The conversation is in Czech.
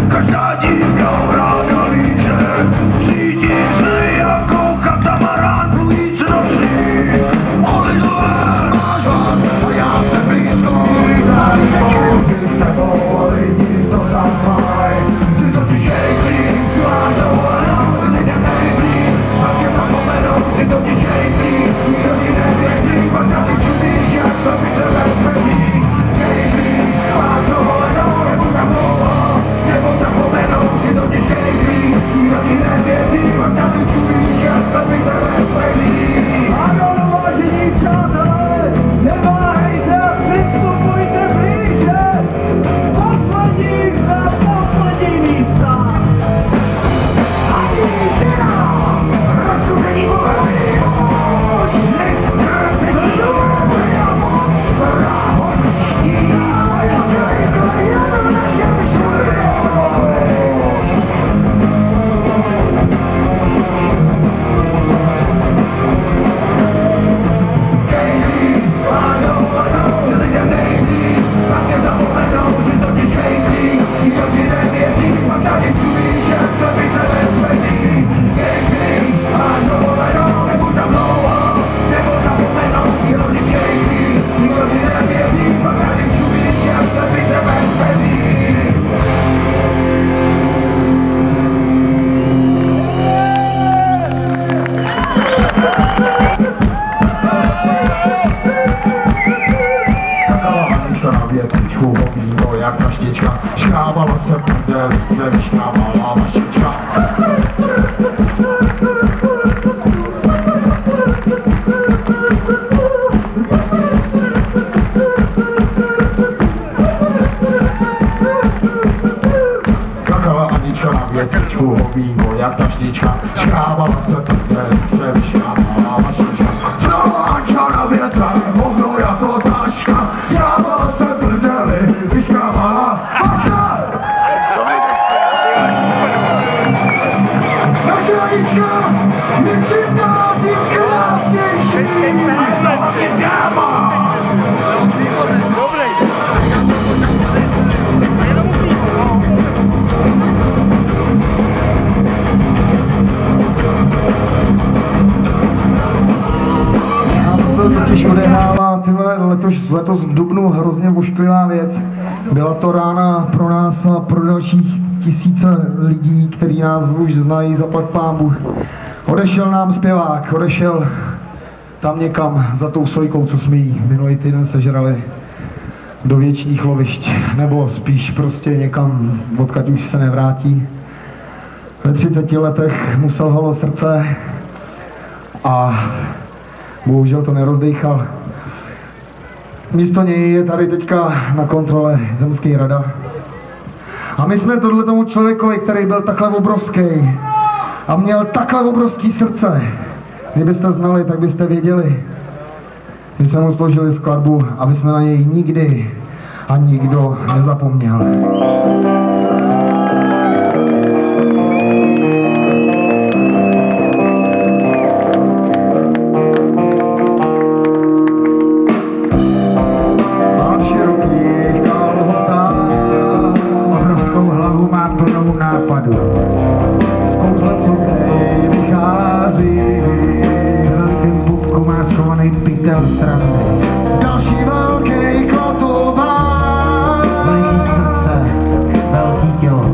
každá dívka ráda líže. Cítím se jako katamarán plujíc nocí. Olizové máš hlad a já jsem blízko. Vytváří se kouři s tebou, lidi to tam maj. Jsi totiž jejklík, máš dovolenou, si lidem nejblíž. Pak je zapomenou, jsi totiž jejklík. Nikdo ti nevěří, pak na ty čudíš, jak slepice bez mezí. Jejklík, máš dovolenou, nebo tam dlouho. Nebo zapomenou, jsi totiž jejklík. Nikdo ti nevěří, pak na ty čudíš, jak slepice bez mezí. Ano, vážení přátelé, neváhejte a přistupujte blíže. Poslední znát poslední místa. Ani žena, rozsuzení slzy, už neskrcení a monstra hostí. Zvykle jen v našem šulionu. Kejlí, máš dovolenou, si lidem nejblíž, pak je zapomenou, si totiž hejklí. Nikdo ti nevěří, pak tady čumíš, jak slepice bez mezí. Kejlí, máš dovolenou, nebuď tam dlouho, nebo zapomenou, si totiž hejklí. Nikdo ti nevěří, pak tady čumíš, jak slepice bez mezí. Anička na větvičku, hovínko jak taštička. Škrábala se prdelice, vyškrábala mašička. Kakala Anička na větvičku, hovínko jak taštička. Škrábala se prdelice, vyškrábala mašička. Znovu Anča na větre, hovno jako taška. Škrábala se prdeli, vyškrábala maška. Naše Anička je čím dál tím krásnější. A to hlavně dáma. Totiž odehrává letos v dubnu hrozně ošklivá věc. Byla to rána pro nás a pro dalších tisíce lidí, kteří nás už znají, zaplať pán Bůh. Odešel nám zpěvák, odešel tam někam za tou sojkou, co jsme jí minulý týden sežrali, do věčných lovišť, nebo spíš prostě někam, odkud už se nevrátí. Ve 30 letech mu selhalo srdce a bohužel to nerozdejchal. Místo něj je tady teďka na kontrole Zemský rada. A my jsme tomu člověkovi, který byl takhle obrovský a měl takhle obrovský srdce, kdybyste znali, tak byste věděli. My jsme mu složili skladbu, aby jsme na něj nikdy a nikdo nezapomněl. Nápadu. S kouzlem, co z něj vychází, velkým pupku má schovaný pytel srandy. Další velký kotován, veliký srdce, velký tělo.